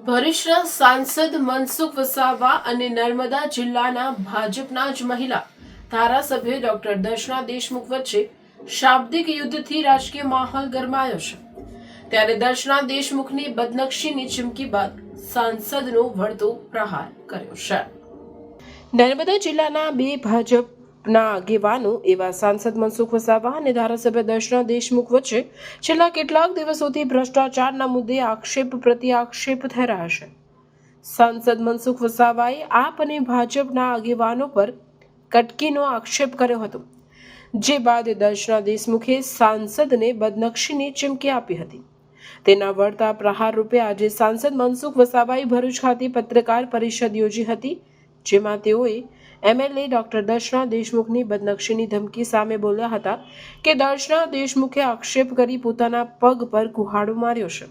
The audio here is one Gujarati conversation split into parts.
ભરૂચના સાંસદ મનસુખ વસાવા અને નર્મદા જિલ્લાના ભાજપના જ મહિલા ધારાસભ્ય ડોક્ટર દર્શના દેશમુખ વચ્ચે શાબ્દિક યુદ્ધથી રાજકીય માહોલ ગરમાયો છે। ત્યારે દર્શના દેશમુખની બદનક્ષીની ચીમકી બાદ સાંસદનો વળતો પ્રહાર કર્યો છે। નર્મદા જિલ્લાના બે ભાજપના આગેવાનો એવા સાંસદ મનસુખ વસાવા અને ધારાસભ્ય દર્શના દેશમુખ વચ્ચે છેલ્લા કેટલાક દિવસોથી ભ્રષ્ટાચારના મુદ્દે આક્ષેપ પ્રતિ આક્ષેપ થઈ રહ્યા છે। સાંસદ મનસુખ વસાવાએ આપ અને ભાજપના આગેવાનો પર કટકીનો આક્ષેપ કર્યો હતો, જે બાદ દર્શના દેશમુખે સાંસદને બદનક્ષીની ચીમકી આપી હતી। તેના વળતા પ્રહાર રૂપે આજે સાંસદ મનસુખ વસાવાએ ભરૂચ ખાતે પત્રકાર પરિષદ યોજી હતી, જેમાં તેઓએ એમએલએ ડોક્ટર દર્શના દેશમુખની બદનક્ષીની ધમકી સામે બોલ્યા હતા કે દર્શના દેશમુખે આક્ષેપ કરી પોતાના પગ પર કુહાડો માર્યો છે।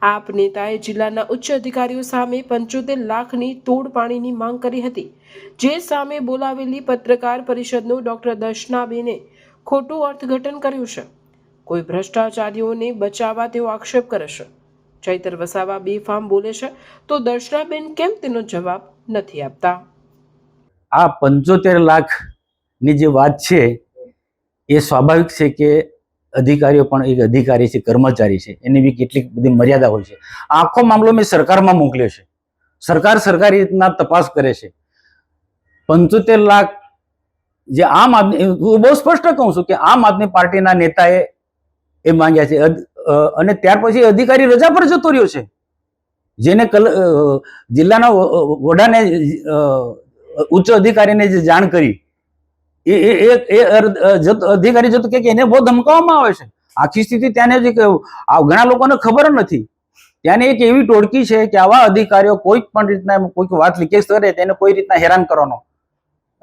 આપ નેતાએ જિલ્લાના ઉચ્ચ અધિકારીઓ સામે 75 લાખની તોડપાણીની માંગ કરી હતી, જે સામે બોલાવેલી પત્રકાર પરિષદનું ડોક્ટર દર્શનાબેને ખોટું અર્થઘટન કર્યું છે। કોઈ ભ્રષ્ટાચારીઓને બચાવવા તેઓ આક્ષેપ કરે છે। ચૈતર વસાવા બેફામ બોલે છે તો દર્શનાબેન કેમ તેનો જવાબ નથી આપતા? આ 75 લાખની જે વાત છે એ સ્વાભાવિક છે કે અધિકારીઓ પણ એક અધિકારી છે, કર્મચારી છે, એની બી કેટલીક બધી મર્યાદા હોય છે। આખો મામલો મેં સરકારમાં મોકલ્યો છે, સરકાર સરકારી રીતના તપાસ કરે છે। 75 લાખ જે આમ આદમી, હું બહુ સ્પષ્ટ કહું છું કે આમ આદમી પાર્ટીના નેતાએ એ માંગ્યા છે અને ત્યાર પછી અધિકારી રજા પર જતો રહ્યો છે, જેને જિલ્લાના વડાને ઉચ્ચ અધિકારીને જે જાણ કરી એ અધિકારી જતો કે એને બહુ ધમકાવવામાં આવે છે। આખી સ્થિતિ ત્યાંને ઘણા લોકોને ખબર નથી, ત્યાંને એક એવી ટોળકી છે કે આવા અધિકારીઓ કોઈ પણ રીતના કોઈક વાત લીકેજ કરે તેને કોઈ રીતના હેરાન કરવાનો,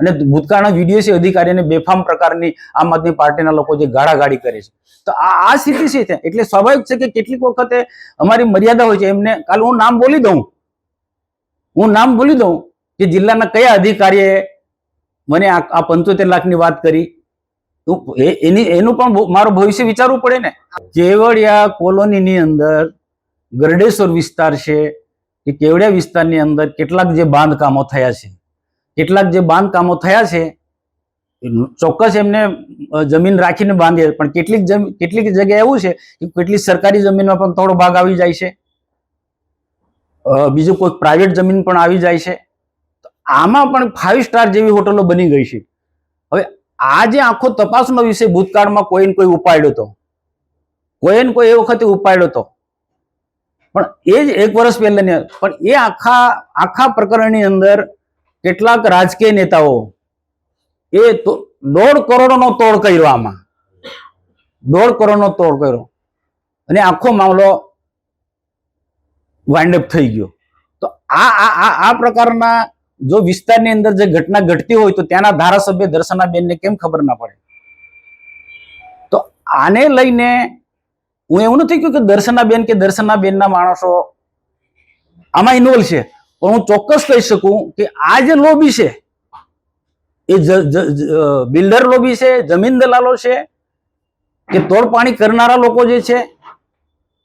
અને ભૂતકાળના વિડીયો છે અધિકારીને બેફામ પ્રકારની આમ આદમી પાર્ટીના લોકો જે ગાળાગાળી કરે છે। તો આ સ્થિતિ છે, એટલે સ્વાભાવિક છે કે કેટલીક વખતે અમારી મર્યાદા હોય છે। એમને કાલે હું નામ બોલી દઉં કે જિલ્લાના કયા અધિકારીએ મને આ 75 લાખની વાત કરી, એનું પણ મારો ભવિષ્ય વિચારવું પડે ને। કેવડિયા કોલોનીની અંદર ગરડેશ્વર વિસ્તાર છે કે કેવડિયા વિસ્તારની અંદર કેટલાક જે બાંધકામો થયા છે, ચોક્કસ એમને જમીન રાખીને બાંધે, પણ કેટલીક જગ્યાએ એવું છે કે કેટલીક સરકારી જમીનમાં પણ થોડો ભાગ આવી જાય છે, બીજું કોઈ પ્રાઇવેટ જમીન પણ આવી જાય છે। આમાં પણ 5 સ્ટાર જેવી હોટલો બની ગઈ છે। હવે આ જે આખો તપાસનો વિષય ભૂતકાળમાં કોઈને કોઈ ઉપાડ્યો હતો, એ વખતે ઉપાડ્યો હતો, પણ એ જ 1 વર્ષ પહેલા, પણ એ આખા પ્રકરણની અંદર કેટલાક રાજકીય નેતાઓ એ 1.5 કરોડનો તોડ કર્યો, આમાં 1.5 કરોડનો તોડ કર્યો અને આખો મામલો વાઇન્ડ અપ થઈ ગયો। તો આ પ્રકારના જો વિસ્તારની અંદર જે ઘટના ઘટતી હોય તો ત્યાંના ધારાસભ્ય દર્શનાબેનને કેમ ખબર ના પડે? તો આને લઈને હું એવું નથી કહ્યું કે દર્શનાબેનના માણસો આમાં ઇન્વોલ્વ છે, પણ હું ચોક્કસ કહી શકું કે આ જે લોબી છે એ બિલ્ડર લોબી છે, જમીન દલાલો છે કે તોડપાણી કરનારા લોકો જે છે,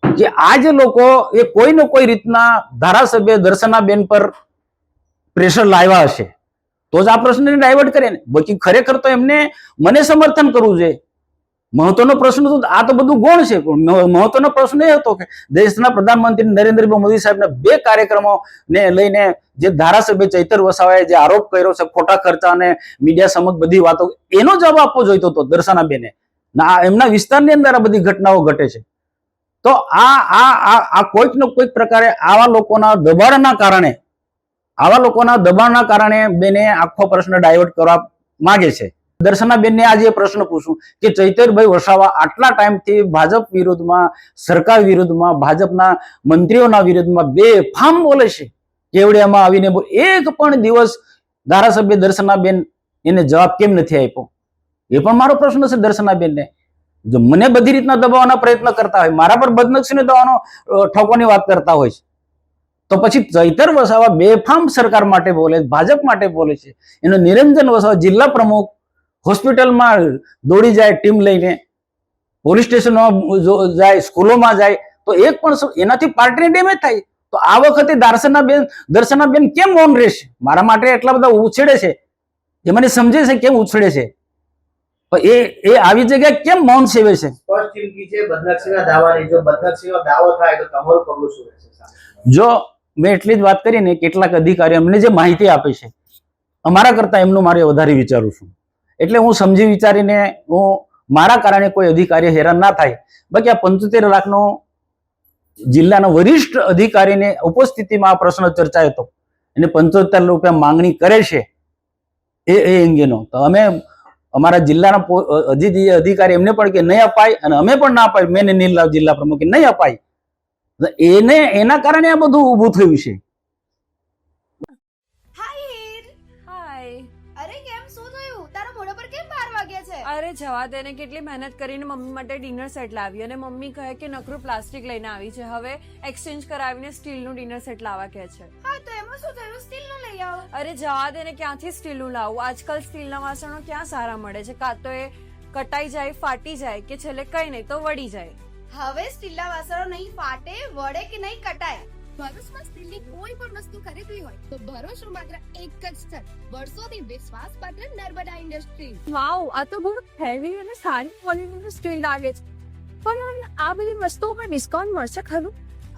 કે આ જે લોકો એ કોઈ ને કોઈ રીતના ધારાસભ્ય દર્શનાબેન પર પ્રેશર લાવ્યા હશે તો જ આ પ્રશ્નને ડાયવર્ટ કરે ને। બાકી ખરેખર તો એમને મને સમર્થન કરવું જોઈએ। મહત્વનો પ્રશ્ન તો આ તો બધું ગૌણ છે, પણ મહત્વનો પ્રશ્ન એ હતો કે દેશના પ્રધાનમંત્રી નરેન્દ્રભાઈ મોદી સાહેબના 2 કાર્યક્રમોને લઈને જે ધારાસભ્ય ચૈતર વસાવાએ જે આરોપ કર્યો છે, ખોટા ખર્ચા અને મીડિયા સમક્ષ બધી વાતો, એનો જવાબ આપવો જોઈતો હતો દર્શનાબેને। એમના વિસ્તારની અંદર આ બધી ઘટનાઓ ઘટે છે, તો આ કોઈક ને કોઈક પ્રકારે આવા લોકોના દબાણના કારણે બેને આખો પ્રશ્ન ડાયવર્ટ કરવા માંગે છે। દર્શનાબેનને આજે પ્રશ્ન પૂછું કે ચૈતરભાઈ વસાવા આટલા ટાઈમથી ભાજપ વિરુદ્ધમાં, સરકાર વિરુદ્ધમાં, ભાજપના મંત્રીઓના વિરુદ્ધમાં બેફામ બોલે છે, કેવડિયામાં આવીને એક પણ દિવસ ધારાસભ્ય દર્શનાબેન એને જવાબ કેમ નથી આપ્યો? એ પણ મારો પ્રશ્ન છે દર્શનાબેનને। જો મને બધી રીતના દબાવવાના પ્રયત્ન કરતા હોય, મારા પર બદનક્ષીને ઠોકવાની વાત કરતા હોય છે, તો પછી ચૈતર વસાવા બેફામ સરકાર માટે બોલે, ભાજપ માટે બોલે છે। એનો નિરંજન વસાવા જિલ્લા પ્રમુખ હોસ્પિટલમાં દોડી જાય ટીમ લઈને, પોલીસ સ્ટેશનમાં જાય, સ્કૂલોમાં જાય, તો એક પણ એનાથી પાર્ટીને ડેમેજ થાય। તો આ વખતે દર્શનાબેન કેમ મૌન રહેશે? મારા માટે એટલા બધા ઉછળે છે, એ મને સમજે છે કેમ ઉછળે છે, પણ એ આવી જગ્યાએ કેમ મૌન સેવે છે? સ્પષ્ટ ચીમકી છે બદનક્ષીના દાવાની. જો બદનક્ષીનો દાવો થાય તો તમારું પગલું શું રહેશે સાહેબ? જો મેં એટલી જ વાત કરી ને, કેટલાક અધિકારીઓ અમને જે માહિતી આપે છે, અમારા કરતા એમનું મારે વધારે વિચારું છું. એટલે હું સમજી વિચારીને મારા કારણે કોઈ અધિકારી હેરાન ના થાય. બાકી આ 75 લાખનો જિલ્લાના વરિષ્ઠ અધિકારીને ઉપસ્થિતિમાં આ પ્રશ્ન ચર્ચાયો હતો અને 75 રૂપિયા માંગણી કરે છે એ અંગેનો, તો અમે અમારા જિલ્લાના અધિકારી એમને પણ કે નહીં અપાય અને અમે પણ ના અપાય, મેં નીલ જિલ્લા પ્રમુખ નહીં અપાય. એના કારણે આ બધું ઊભું થયું છે. હાય. અરે કેમ શું થયું? તારા મોઢા પર કેમ 12 વાગ્યા છે? અરે જવા દે ને, કેટલી મહેનત કરીને મમ્મી માટે ડિનર સેટ લાવી અને મમ્મી કહે કે નકરું પ્લાસ્ટિક લઈને આવી છે, હવે એક્સચેન્જ કરાવીને સ્ટીલનું ડિનર સેટ લાવવા કહે છે. હા તો એમાં શું થયું? સ્ટીલનું લઈ આવો. અરે જવા દે ને, ક્યાંથી સ્ટીલનું લાવું? આજકાલ સ્ટીલના વાસણો ક્યાં સારા મળે છે? કાં તો એ કટાઈ જાય, ફાટી જાય, કે છેલ્લે કઈ નહીં તો વળી જાય. હવે સ્ટીલના વાસણો નહીં ફાટે, વળે કે નહીં કટાય. ભરૂચમાં સ્ટીલની કોઈ પણ વસ્તુ ખરીદવી હોય તો ભરોસો માત્ર એક જ સ્થળ, વર્ષોથી વિશ્વાસપાત્ર નર્મદા ઇન્ડસ્ટ્રી. વાવ, આ તો બહુ હેવી અને સારી ક્વોલિટીનું સ્ટીલ લાગે છે. પણ આ બધી વસ્તુઓ પર ડિસ્કાઉન્ટ મળશે ખરું?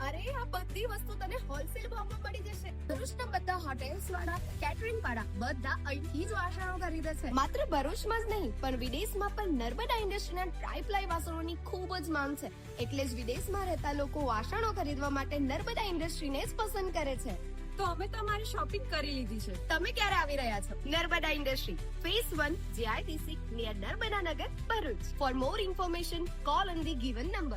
અરે આ બધી વસ્તુ તને હોલસેલ ભાવમાં મળી જશે. ભરૂચના બધા હોટેલ્સ વાળા, કેટરિંગ વાળા બધા અહીંથી જ વાસણો ખરીદે છે. માત્ર ભરૂચમાં જ નહીં પણ વિદેશમાં પણ નર્મદા ઇન્ડસ્ટ્રીના ટ્રાયપ્લાય વાસણોની ખૂબ જ માંગ છે. એટલે જ વિદેશમાં રહેતા લોકો વાસણો ખરીદવા માટે નર્મદા ઇન્ડસ્ટ્રીને જ પસંદ કરે છે. તો અમે તમારી શોપિંગ કરી લીધી છે. તમે ક્યારે આવી રહ્યા છો? Narmada industry phase 1 JITC near Narmada Nagar Bharuch. For more information call on the given number.